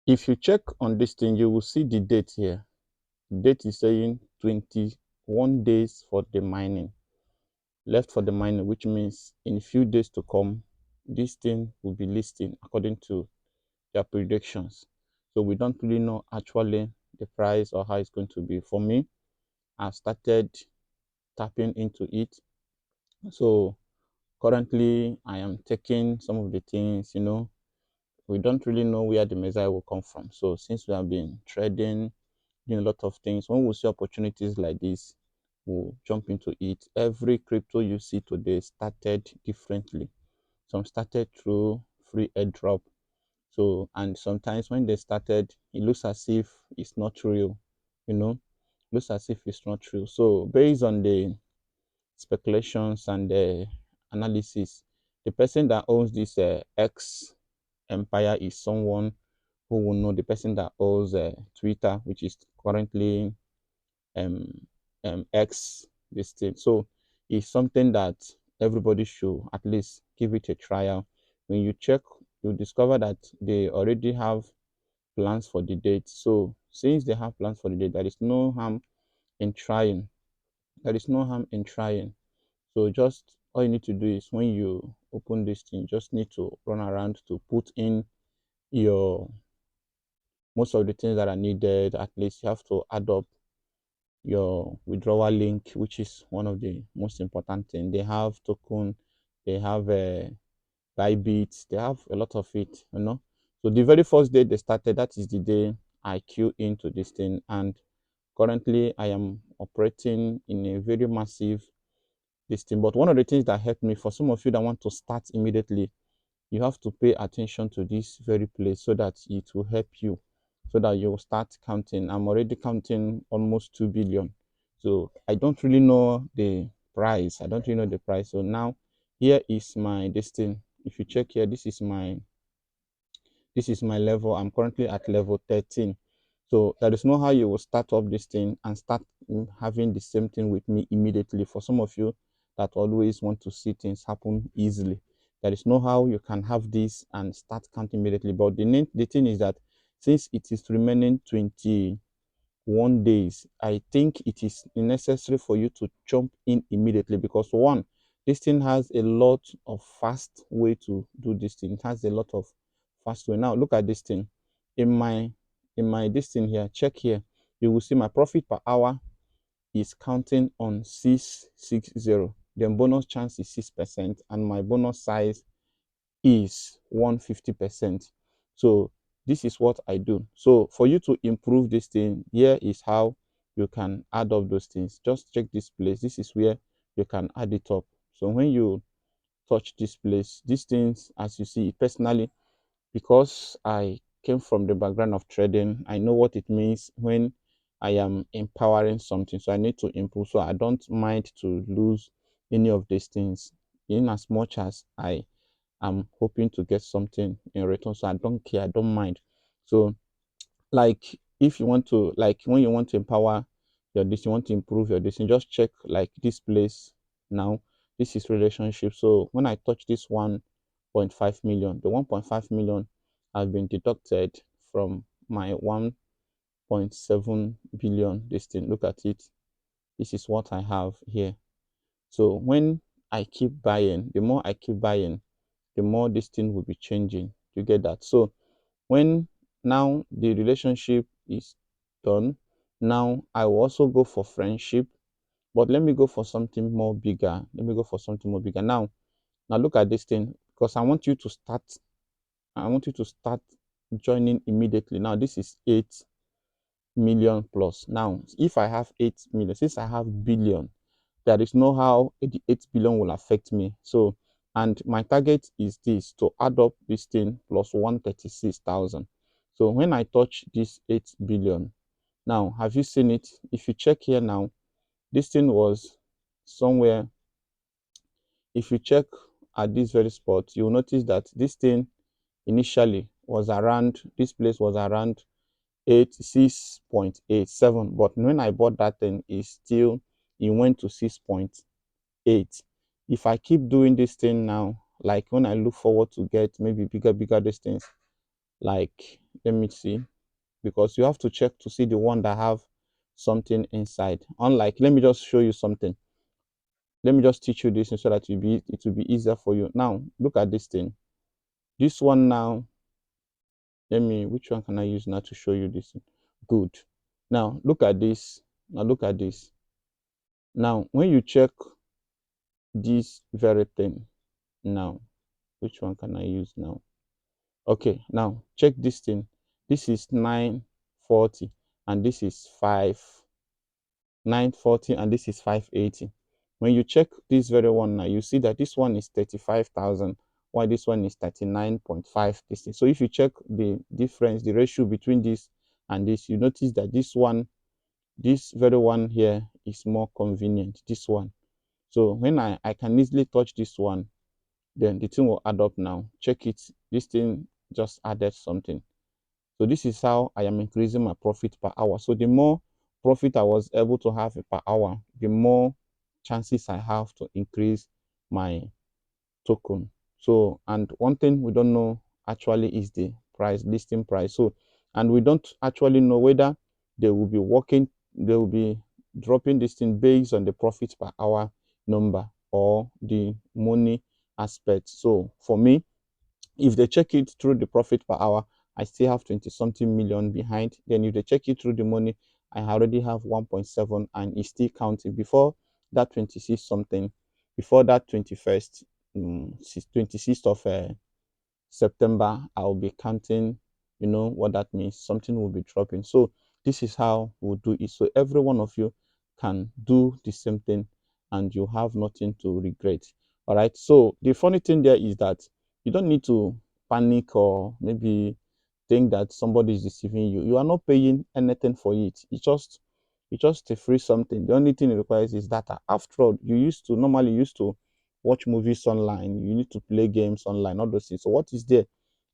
If you check on this thing, you will see the date here. The date is saying 21 days for the mining, left for the mining, which means in a few days to come, this thing will be listing according to their predictions. So we don't really know actually the price or how it's going to be. For me, I've started tapping into it. So currently I am taking some of the things, we don't really know where the messiah will come from. So since we have been trading, doing a lot of things, when we see opportunities like this, we'll jump into it. Every crypto you see today started differently. Some started through free airdrop. So, and sometimes when they started, it looks as if it's not real, you know, looks as if it's not true. So based on the speculations and the analysis, the person that owns this X empire is someone who will know the person that owns Twitter, which is currently um, X this thing. So it's something that everybody should at least give it a trial. When you check, you discover that they already have plans for the date. So since they have plans for the date, there is no harm in trying. There is no harm in trying. So just all you need to do is when you open this thing, just need to run around to put in your most of the things that are needed. At least you have to add up your withdrawal link, which is one of the most important things. They have token, they have Bybit, they have a lot of it. So the very first day they started, that is the day I queue into this thing. And currently I am operating in a very massive this thing. But one of the things that helped me, for some of you that want to start immediately, you have to pay attention to this very place so that it will help you, so that you will start counting. I'm already counting almost 2 billion. So I don't really know the price. I don't really know the price. So now here is my this thing. If you check here, this is my level. I'm currently at level 13. So there is no how you will start up this thing and start having the same thing with me immediately. For some of you that always want to see things happen easily, there is no how you can have this and start counting immediately. But the thing is that since it is remaining 21 days, I think it is necessary for you to jump in immediately, because one, this thing has a lot of fast way to do this thing. It has a lot of fast way. Now look at this thing. In my this thing here, check here. You will see my profit per hour is counting on 660. Then bonus chance is 6%, and my bonus size is 150%. So this is what I do. So for you to improve this thing, here is how you can add up those things. Just check this place. This is where you can add it up. So when you touch this place, these things, as you see, personally, because I came from the background of trading, I know what it means when I am empowering something. So I need to improve. So I don't mind to lose any of these things in as much as I'm hoping to get something in return. So I don't care, I don't mind. So like if you want to, like when you want to empower your this, you want to improve your this, just check like this place now. This is relationship. So when I touch this 1.5 million, the 1.5 million have been deducted from my 1.7 billion this thing. Look at it. This is what I have here. So when I keep buying, the more I keep buying, the more this thing will be changing. You get that? So when now the relationship is done, now I will also go for friendship, but let me go for something more bigger. Let me go for something more bigger. Now look at this thing, because I want you to start joining immediately. Now this is 8 million plus. Now if I have 8 million, since I have billion, there is no how the 8 billion will affect me. So, and my target is this, to add up this thing plus 136,000. So when I touch this 8 billion, now have you seen it? If you check here now, this thing was somewhere. If you check at this very spot, you'll notice that this thing initially was around, this place was around 6.87, but when I bought that thing, it went to 6.8. If I keep doing this thing now, like when I look forward to get maybe bigger distance, Like, let me see, because you have to check to see the one that have something inside. Unlike, let me just show you something. Let me just teach you this so that it will be easier for you. Now, look at this thing. This one now, which one can I use now to show you this? Good. Now, look at this. Now, look at this. Now, when you check this very thing, now, which one can I use now? Okay, now check this thing. This is 940 and this is 940 and this is 580. When you check this very one now, you see that this one is 35,000 while this one is 39.5 this thing. So if you check the difference, the ratio between this and this, you notice that this very one here is more convenient, this one. So when I can easily touch this one, then the thing will add up now. Check it. This thing just added something. So this is how I am increasing my profit per hour. So the more profit I was able to have per hour, the more chances I have to increase my token. So, and one thing we don't know actually is the price, listing price. So, and we don't actually know whether they will be dropping this thing based on the profit per hour number or the money aspect. So for me, if they check it through the profit per hour, I still have 20 something million behind. Then if they check it through the money, I already have 1.7 and it's still counting. Before that 26 something, before that 21st, 26th of September, I'll be counting, you know what that means. Something will be dropping. So this is how we'll do it. So every one of you can do the same thing and you have nothing to regret. All right. So the funny thing there is that you don't need to panic or maybe think that somebody is deceiving you. You are not paying anything for it. It's just a free something. The only thing it requires is data. After all, you used to watch movies online, you need to play games online, all those things. So what is there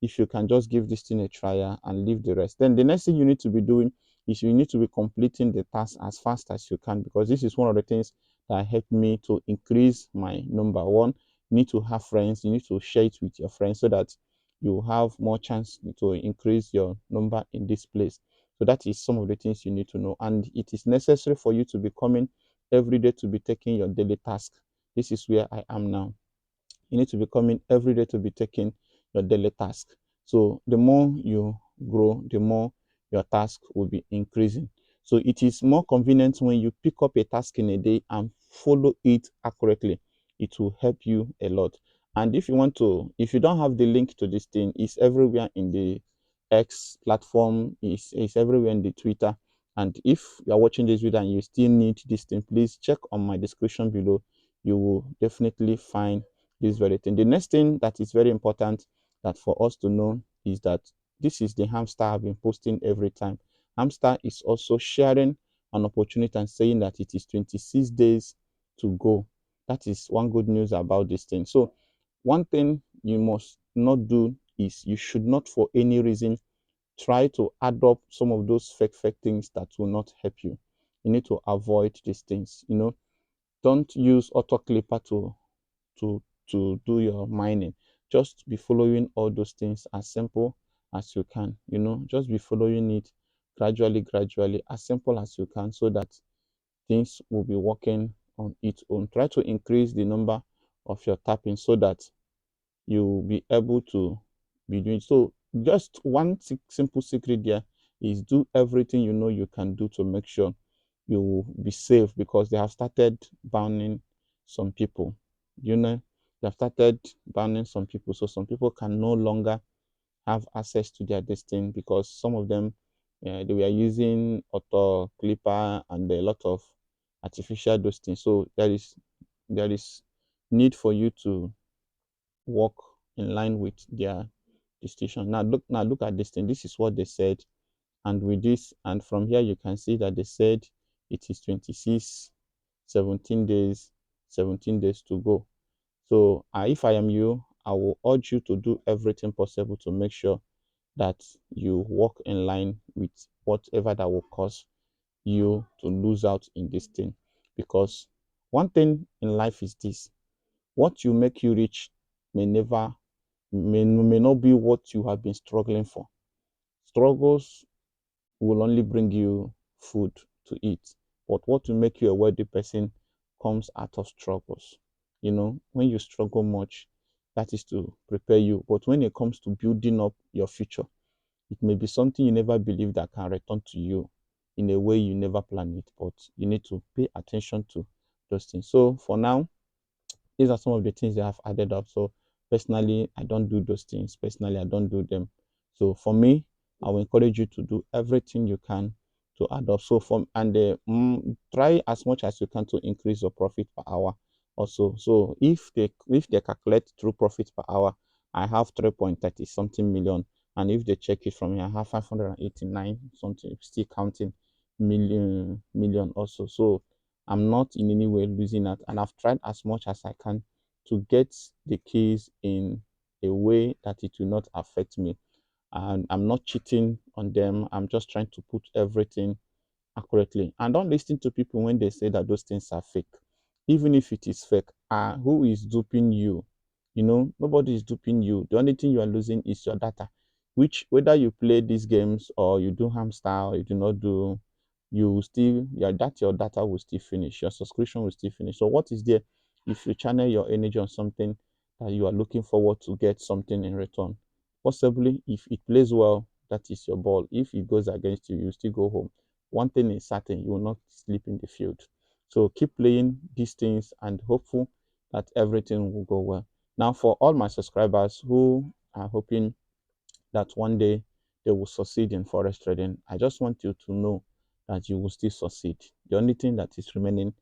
if you can just give this thing a trial and leave the rest? Then the next thing you need to be doing is you need to be completing the task as fast as you can, because this is one of the things that helped me to increase my number. One, you need to have friends, you need to share it with your friends so that you have more chance to increase your number in this place. So that is some of the things you need to know. And it is necessary for you to be coming every day to be taking your daily task. This is where I am now. You need to be coming every day to be taking your daily task. So the more you grow, the more your task will be increasing. So it is more convenient when you pick up a task in a day and follow it accurately. It will help you a lot. And if you don't have the link to this thing, it's everywhere in the X platform, it's everywhere in the Twitter. And if you are watching this video and you still need this thing, please check on my description below. You will definitely find this very thing. The next thing that is very important that for us to know is that this is the Hamster I've been posting every time. Hamster is also sharing an opportunity and saying that it is 26 days to go. That is one good news about this thing. So one thing you must not do is you should not for any reason try to adopt some of those fake things that will not help you. You need to avoid these things. Don't use auto clipper to do your mining. Just be following all those things as simple as you can. Just be following it gradually, as simple as you can, so that things will be working on its own. Try to increase the number of your tapping so that you'll be able to be doing so. Just one simple secret there is do everything you know you can do to make sure you will be safe, because they have started banning some people. They have started banning some people, so some people can no longer have access to their destiny, because some of them they were using auto clipper and a lot of artificial those things. So there is need for you to work in line with their decision. Now look at this thing. This is what they said, and with this, and from here you can see that they said it is 26 17 days, 17 days to go. So if I am you, I will urge you to do everything possible to make sure that you work in line with whatever that will cause you to lose out in this thing. Because one thing in life is this: what you make you rich may not be what you have been struggling for. Struggles will only bring you food to eat. But what will make you a wealthy person comes out of struggles. When you struggle much, that is to prepare you. But when it comes to building up your future, it may be something you never believe that can return to you in a way you never planned it. But you need to pay attention to those things. So for now, these are some of the things that I've added up. So personally, I don't do those things. Personally, I don't do them. So for me, I will encourage you to do everything you can to add up. So try as much as you can to increase your profit per hour. Also, so if they calculate through profit per hour, I have 3.30 something million, and if they check it from here, I have 589 something, still counting million also. So I'm not in any way losing out, and I've tried as much as I can to get the keys in a way that it will not affect me. And I'm not cheating on them. I'm just trying to put everything accurately. And don't listen to people when they say that those things are fake. Even if it is fake, who is duping you? Nobody is duping you. The only thing you are losing is your data, which whether you play these games or you do hamster or you do not do, you will still your data will still finish, your subscription will still finish. So what is there if you channel your energy on something that you are looking forward to get something in return? Possibly, if it plays well, that is your ball. If it goes against you, you still go home. One thing is certain, you will not sleep in the field. So keep playing these things and hopeful that everything will go well. Now, for all my subscribers who are hoping that one day they will succeed in forex trading, I just want you to know that you will still succeed. The only thing that is remaining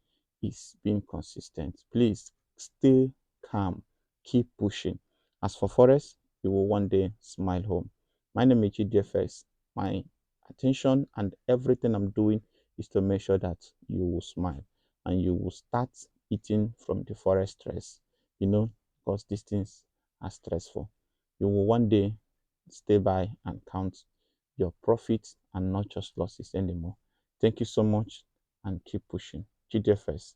is being consistent. Please stay calm, keep pushing. As for forex, you will one day smile home. My name is GDFS. My attention and everything I'm doing is to make sure that you will smile and you will start eating from the forex stress, because these things are stressful. You will one day stay by and count your profits and not just losses anymore. Thank you so much and keep pushing. GDFS.